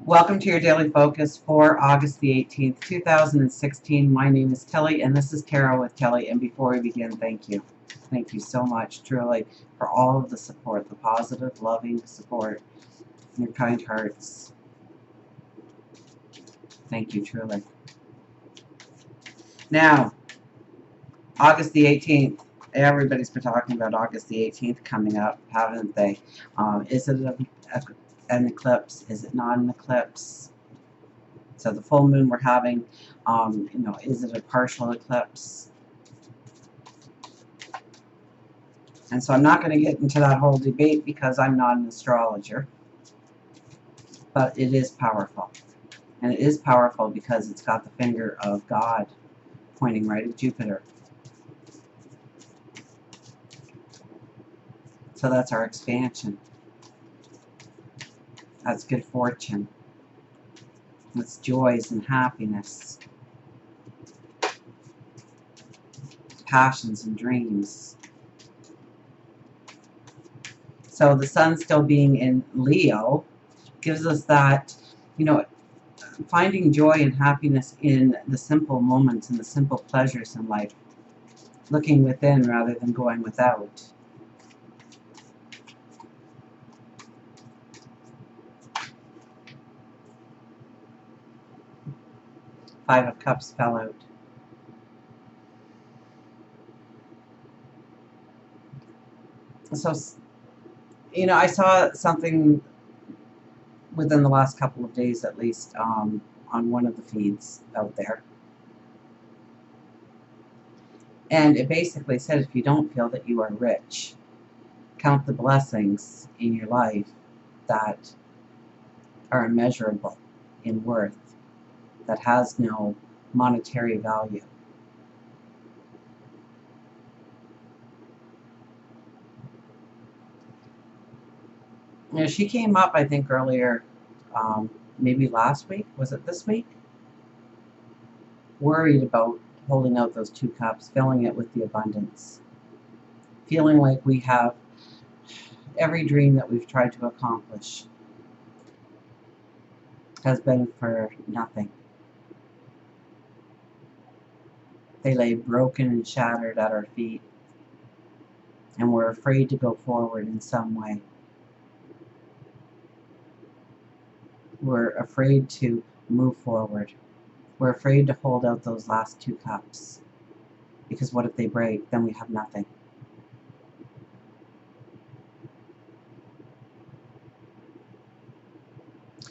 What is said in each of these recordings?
Welcome to your daily focus for August the 18th, 2016. My name is Kelly, and this is Tarot with Kelly. And before we begin, thank you. Thank you so much, truly, for all of the support, the positive, loving support, and your kind hearts. Thank you, truly. Now, August the 18th. Everybody's been talking about August the 18th coming up, haven't they? Is it an eclipse? Is it not an eclipse? So the full moon we're having, is it a partial eclipse? And so I'm not going to get into that whole debate because I'm not an astrologer. But it is powerful. And it is powerful because it's got the finger of God pointing right at Jupiter. So that's our expansion. That's good fortune. That's joys and happiness. Passions and dreams. So the sun still being in Leo gives us that, finding joy and happiness in the simple moments and the simple pleasures in life. Looking within rather than going without. Five of Cups fell out. So, I saw something within the last couple of days at least on one of the feeds out there. And it basically said if you don't feel that you are rich, count the blessings in your life that are immeasurable in worth, that has no monetary value. She came up, I think, earlier, maybe last week. Was it this week? Worried about holding out those two cups, filling it with the abundance. Feeling like we have every dream that we've tried to accomplish has been for nothing. They lay broken and shattered at our feet, and we're afraid to go forward in some way. We're afraid to move forward. We're afraid to hold out those last two cups. Because what if they break? Then we have nothing.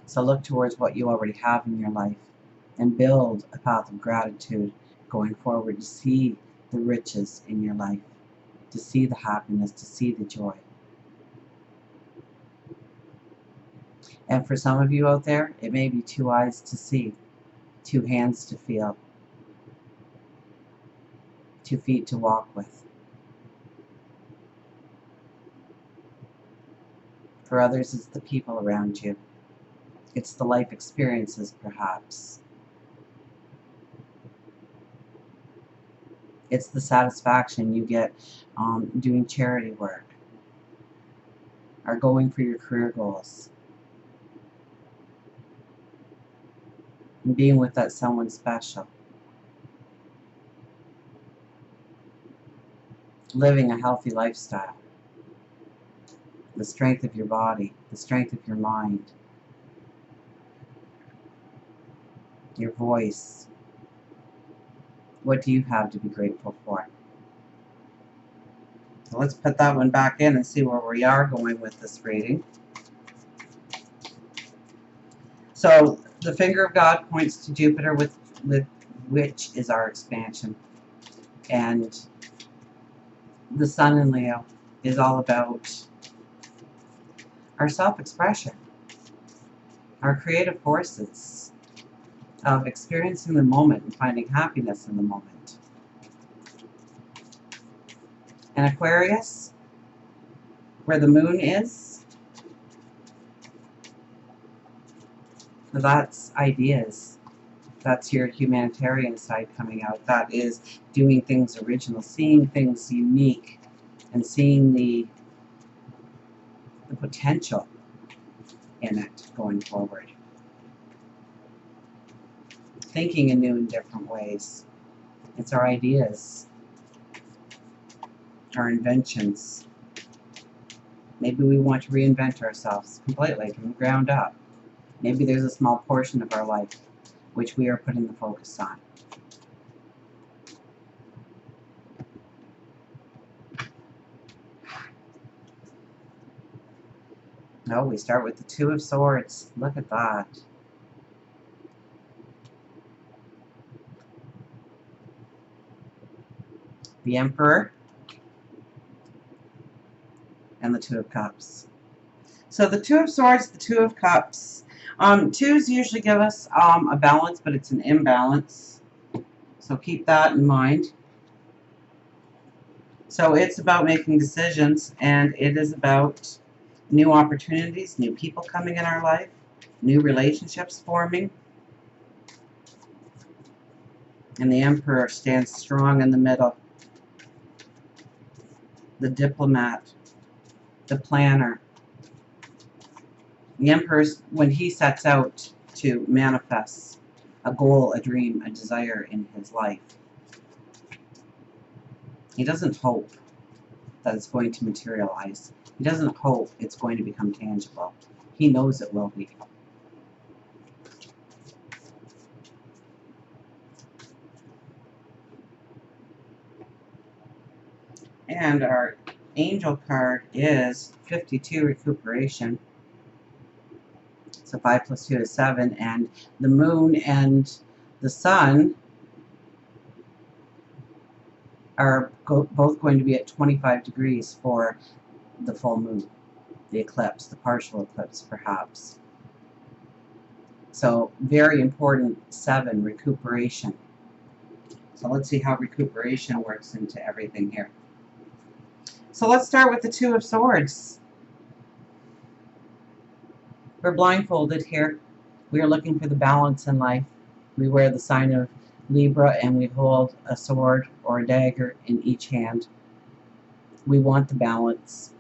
So look towards what you already have in your life and build a path of gratitude going forward to see the riches in your life, to see the happiness, to see the joy. And for some of you out there, it may be two eyes to see, two hands to feel, 2 feet to walk with. For others, it's the people around you. It's the life experiences, perhaps. It's the satisfaction you get doing charity work or going for your career goals. And being with that someone special. Living a healthy lifestyle. The strength of your body, the strength of your mind, your voice. What do you have to be grateful for? So let's put that one back in and see where we are going with this reading. So the finger of God points to Jupiter, with which is our expansion. And the sun in Leo is all about our self-expression, our creative forces of experiencing the moment and finding happiness in the moment. And Aquarius, where the moon is, that's ideas. That's your humanitarian side coming out. That is doing things original, seeing things unique, and seeing the potential in it going forward. thinking in new and different ways. It's our ideas, our inventions. Maybe we want to reinvent ourselves completely from the ground up. Maybe there's a small portion of our life which we are putting the focus on. No, we start with the Two of Swords. Look at that. The Emperor and the Two of Cups. So the Two of Swords, the Two of Cups. Twos usually give us a balance, but it's an imbalance. So keep that in mind. So it's about making decisions, and it is about new opportunities, new people coming in our life, new relationships forming. And the Emperor stands strong in the middle. The diplomat, the planner. The Emperor, when he sets out to manifest a goal, a dream, a desire in his life, he doesn't hope that it's going to materialize. He doesn't hope it's going to become tangible. He knows it will be. And our angel card is 52, recuperation. So 5 plus 2 is 7. And the moon and the sun are both going to be at 25 degrees for the full moon, the eclipse, the partial eclipse perhaps. So very important, 7, recuperation. So let's see how recuperation works into everything here. So let's start with the Two of Swords. We're blindfolded here. We are looking for the balance in life. We wear the sign of Libra and we hold a sword or a dagger in each hand. We want the balance.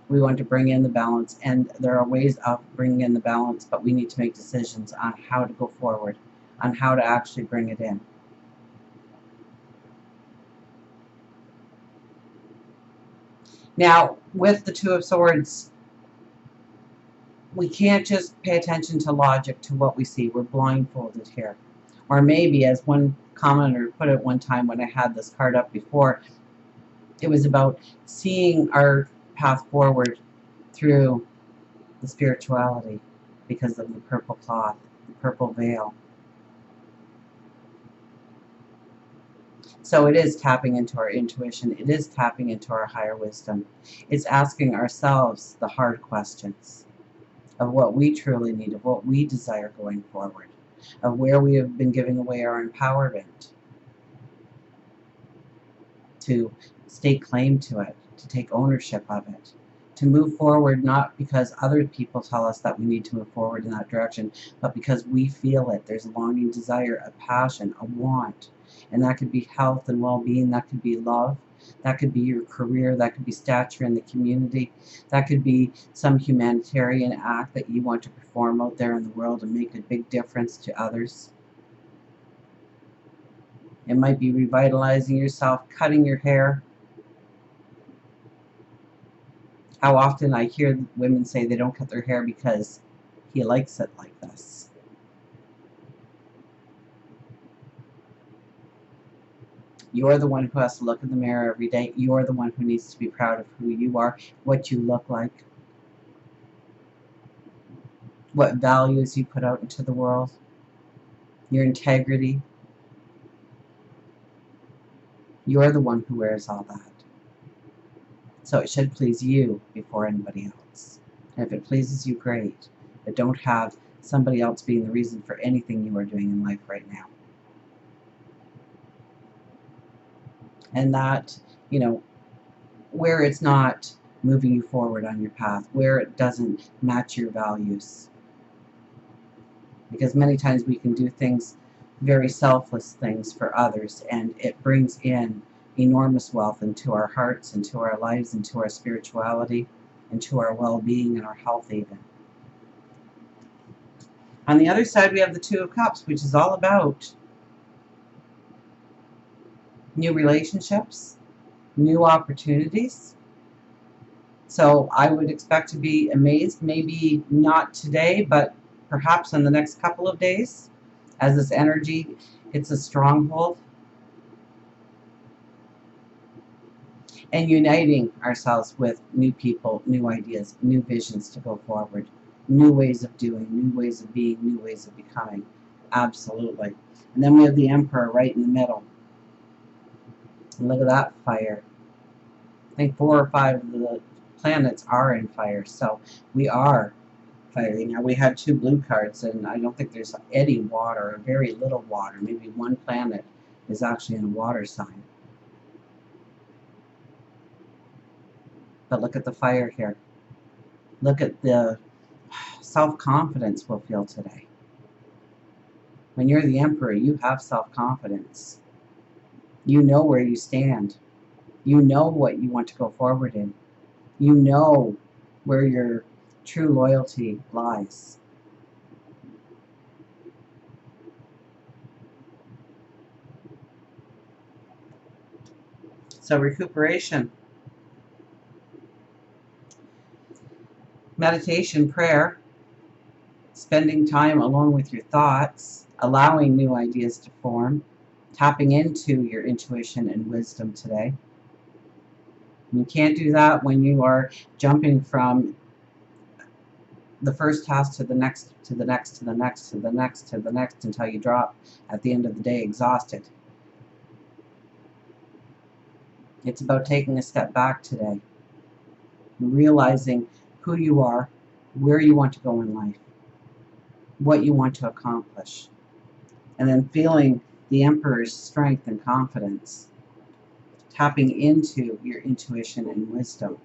We want to bring in the balance, and there are ways of bringing in the balance, but we need to make decisions on how to go forward, on how to actually bring it in. Now, with the Two of Swords, we can't just pay attention to logic, to what we see. We're blindfolded here. Or maybe, as one commenter put it one time when I had this card up before, it was about seeing our path forward through the spirituality because of the purple cloth, the purple veil. So it is tapping into our intuition. It is tapping into our higher wisdom. It's asking ourselves the hard questions of what we truly need, of what we desire going forward, of where we have been giving away our empowerment, to stake claim to it, to take ownership of it, to move forward, not because other people tell us that we need to move forward in that direction, but because we feel it. There's a longing, desire, a passion, a want. And that could be health and well-being, that could be love, that could be your career, that could be stature in the community, that could be some humanitarian act that you want to perform out there in the world and make a big difference to others. It might be revitalizing yourself, cutting your hair. How often I hear women say they don't cut their hair because he likes it like this. You're the one who has to look in the mirror every day. You're the one who needs to be proud of who you are, what you look like, what values you put out into the world, your integrity. You're the one who wears all that. So it should please you before anybody else. And if it pleases you, great. But don't have somebody else being the reason for anything you are doing in life right now. And that, you know, where it's not moving you forward on your path, where it doesn't match your values. Because many times we can do things, very selfless things for others, and it brings in enormous wealth into our hearts, into our lives, into our spirituality, into our well-being and our health even. On the other side, we have the Two of Cups, which is all about new relationships, new opportunities. So I would expect to be amazed, maybe not today, but perhaps in the next couple of days, as this energy hits a stronghold. And uniting ourselves with new people, new ideas, new visions to go forward, new ways of doing, new ways of being, new ways of becoming. Absolutely. And then we have the Emperor right in the middle. And look at that fire. I think 4 or 5 of the planets are in fire, so we are fiery. Now we had 2 blue cards, and I don't think there's any water, or very little water. Maybe one planet is actually in a water sign. But look at the fire here. Look at the self-confidence we'll feel today. When you're the Emperor, you have self-confidence. You know where you stand. You know what you want to go forward in. You know where your true loyalty lies. So recuperation, meditation, prayer, spending time alone with your thoughts, allowing new ideas to form, tapping into your intuition and wisdom today. You can't do that when you are jumping from the first task to the next, to the next, to the next, to the next, to the next, until you drop at the end of the day exhausted. It's about taking a step back today, realizing who you are, where you want to go in life, what you want to accomplish, and then feeling the Emperor's strength and confidence, tapping into your intuition and wisdom,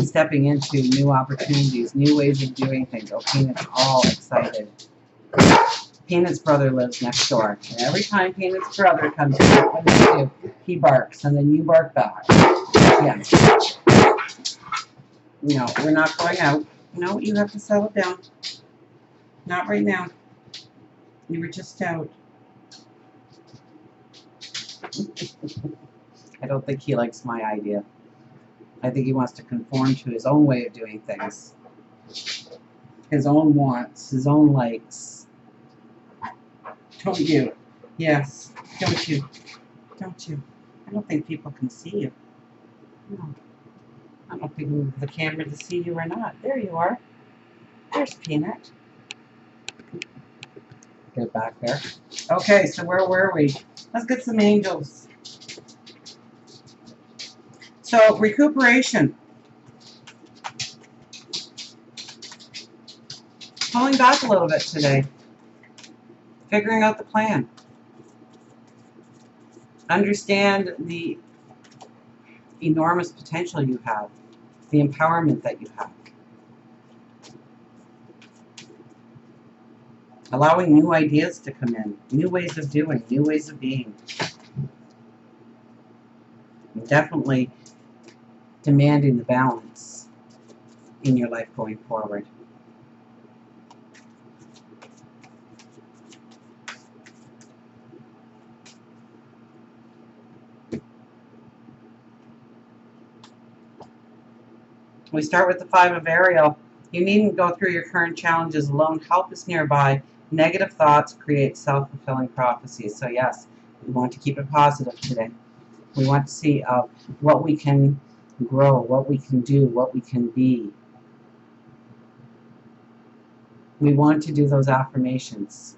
stepping into new opportunities, new ways of doing things. Oh, Peanut's all excited. Peanut's brother lives next door, and every time Peanut's brother comes in, what does he do? He barks, and then you bark back. Yes. No, we're not going out. No, you have to settle down. Not right now. You were just out. I don't think he likes my idea. I think he wants to conform to his own way of doing things. His own wants, his own likes. Don't you? Yes. Don't you? Don't you? I don't think people can see you. No. I don't think we move the camera to see you or not. There you are. There's Peanut. Get back there. Okay, so where were we? Let's get some angels. So, recuperation. Pulling back a little bit today. Figuring out the plan. Understand the enormous potential you have. The empowerment that you have. Allowing new ideas to come in. New ways of doing. New ways of being. And definitely demanding the balance in your life going forward. We start with the 5 of Ariel. You needn't go through your current challenges alone. Help is nearby. Negative thoughts create self-fulfilling prophecies. So yes, we want to keep it positive today. We want to see what we can grow, what we can do, what we can be. We want to do those affirmations.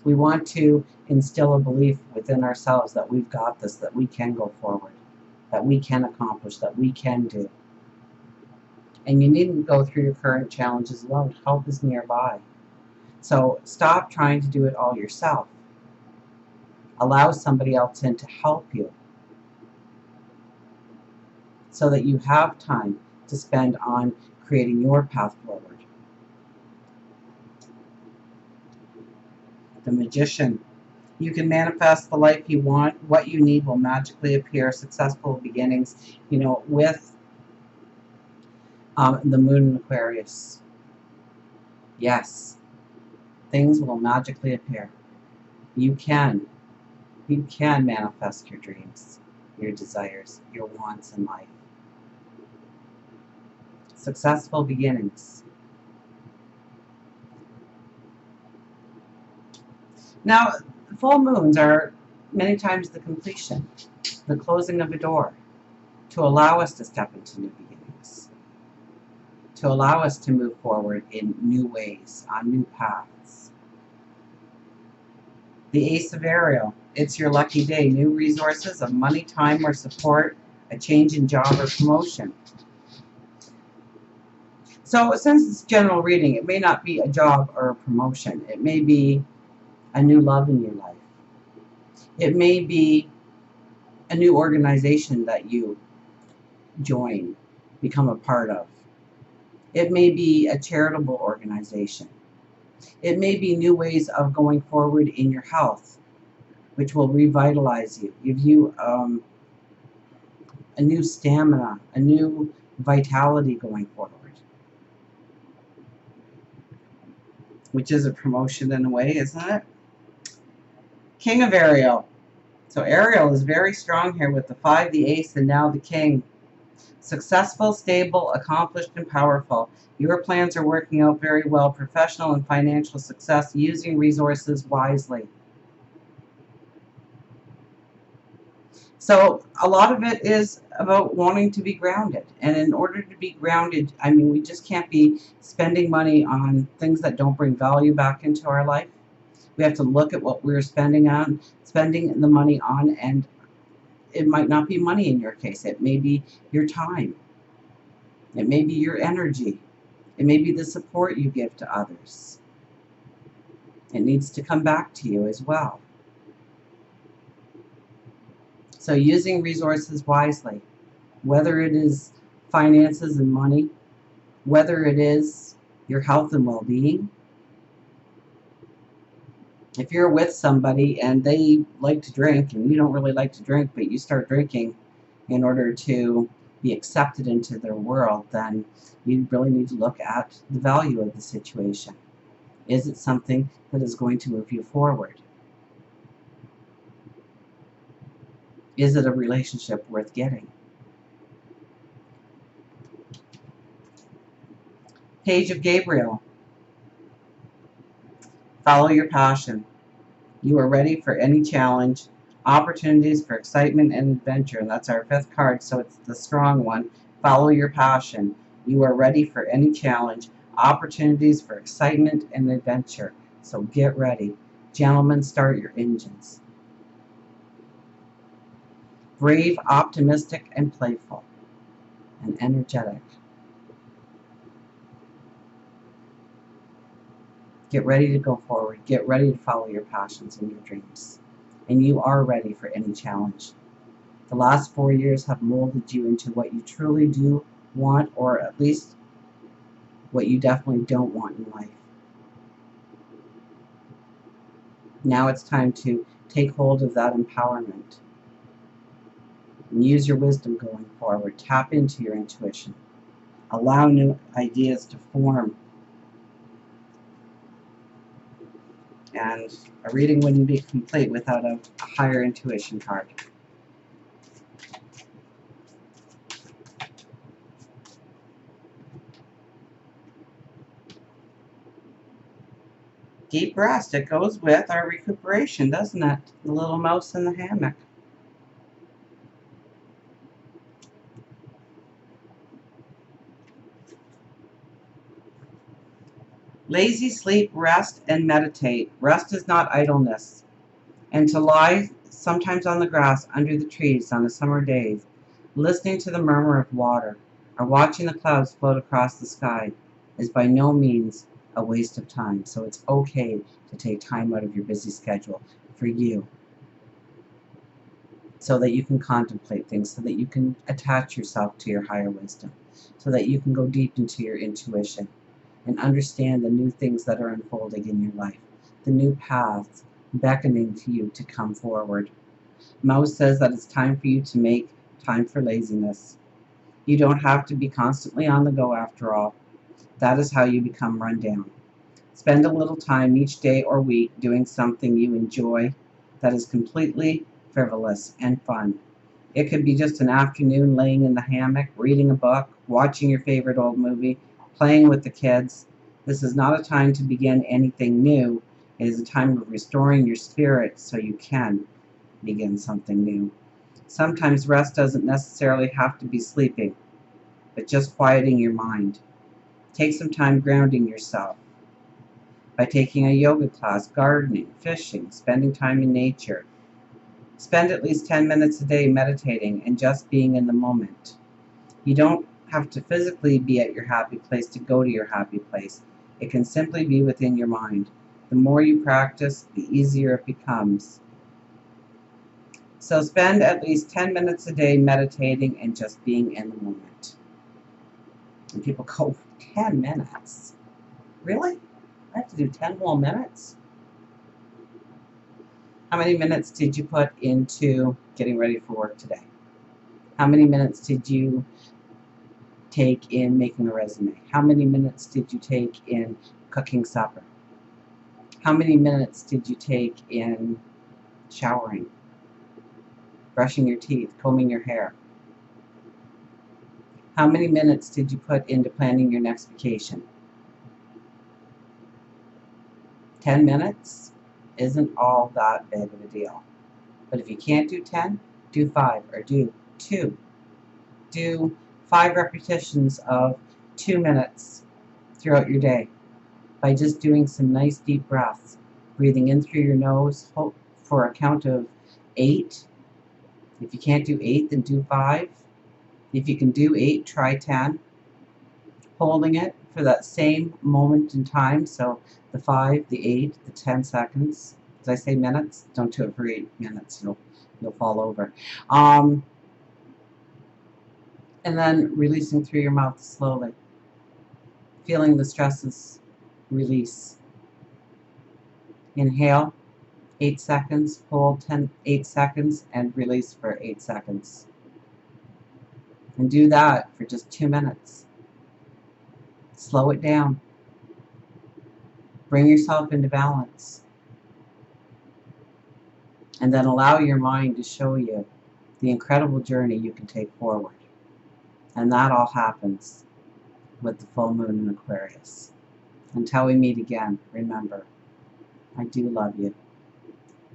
We want to instill a belief within ourselves that we've got this, that we can go forward, that we can accomplish, that we can do. And you needn't go through your current challenges alone. Help is nearby. So stop trying to do it all yourself. Allow somebody else in to help you so that you have time to spend on creating your path forward. The Magician. You can manifest the life you want. What you need will magically appear. Successful beginnings. You know, with The moon in Aquarius. Yes, things will magically appear. You can manifest your dreams, your desires, your wants in life. Successful beginnings. Now, full moons are many times the completion, the closing of a door, to allow us to step into new beginnings, to allow us to move forward in new ways, on new paths. The Ace of Ariel, it's your lucky day. New resources of money, time, or support, a change in job or promotion. So since it's general reading, it may not be a job or a promotion. It may be a new love in your life. It may be a new organization that you join, become a part of. It may be a charitable organization. It may be new ways of going forward in your health, which will revitalize you, give you a new stamina, a new vitality going forward, which is a promotion in a way, isn't it? King of Ariel. So Ariel is very strong here with the 5, the Ace, and now the King. Successful, stable, accomplished, and powerful. Your plans are working out very well. Professional and financial success, using resources wisely. So a lot of it is about wanting to be grounded. And in order to be grounded, I mean, we just can't be spending money on things that don't bring value back into our life. We have to look at what we're spending the money on, and it might not be money in your case. It may be your time. It may be your energy. It may be the support you give to others. It needs to come back to you as well. So using resources wisely, whether it is finances and money, whether it is your health and well-being. If you're with somebody and they like to drink and you don't really like to drink, but you start drinking in order to be accepted into their world, then you really need to look at the value of the situation. Is it something that is going to move you forward? Is it a relationship worth getting? Page of Gabriel. Follow your passion. You are ready for any challenge, opportunities for excitement and adventure. And that's our 5th card, so it's the strong one. Follow your passion. You are ready for any challenge, opportunities for excitement and adventure. So get ready. Gentlemen, start your engines. Brave, optimistic, and playful, and energetic. Get ready to go forward. Get ready to follow your passions and your dreams. And you are ready for any challenge. The last 4 years have molded you into what you truly do want, or at least what you definitely don't want in life. Now it's time to take hold of that empowerment and use your wisdom going forward. Tap into your intuition. Allow new ideas to form. And a reading wouldn't be complete without a higher intuition card. Deep rest. It goes with our recuperation, doesn't it? The little mouse in the hammock. Lazy sleep, rest, and meditate. Rest is not idleness. And to lie sometimes on the grass under the trees on a summer day, listening to the murmur of water, or watching the clouds float across the sky, is by no means a waste of time. So it's okay to take time out of your busy schedule for you, so that you can contemplate things, so that you can attach yourself to your higher wisdom, so that you can go deep into your intuition and understand the new things that are unfolding in your life, the new paths beckoning to you to come forward. Mouse says that it's time for you to make time for laziness. You don't have to be constantly on the go after all. That is how you become run down. Spend a little time each day or week doing something you enjoy that is completely frivolous and fun. It could be just an afternoon laying in the hammock, reading a book, watching your favorite old movie, playing with the kids. This is not a time to begin anything new. It is a time of restoring your spirit so you can begin something new. Sometimes rest doesn't necessarily have to be sleeping, but just quieting your mind. Take some time grounding yourself by taking a yoga class, gardening, fishing, spending time in nature. Spend at least 10 minutes a day meditating and just being in the moment. You don't have to physically be at your happy place to go to your happy place. It can simply be within your mind. The more you practice, the easier it becomes. So spend at least 10 minutes a day meditating and just being in the moment. And people go, 10 minutes? Really? I have to do 10 whole minutes? How many minutes did you put into getting ready for work today? How many minutes did you take in making a resume? How many minutes did you take in cooking supper? How many minutes did you take in showering, brushing your teeth, combing your hair? How many minutes did you put into planning your next vacation? 10 minutes isn't all that big of a deal. But if you can't do 10, do 5 or do 2. Do 5 repetitions of 2 minutes throughout your day by just doing some nice deep breaths. Breathing in through your nose for a count of 8. If you can't do 8, then do 5. If you can do 8, try 10. Holding it for that same moment in time. So the 5, the 8, the 10 seconds. Did I say minutes? Don't do it for 8 minutes. You'll fall over. And then releasing through your mouth slowly. Feeling the stresses release. Inhale, 8 seconds. Hold 8 seconds and release for 8 seconds. And do that for just 2 minutes. Slow it down. Bring yourself into balance. And then allow your mind to show you the incredible journey you can take forward. And that all happens with the full moon in Aquarius. Until we meet again, remember, I do love you.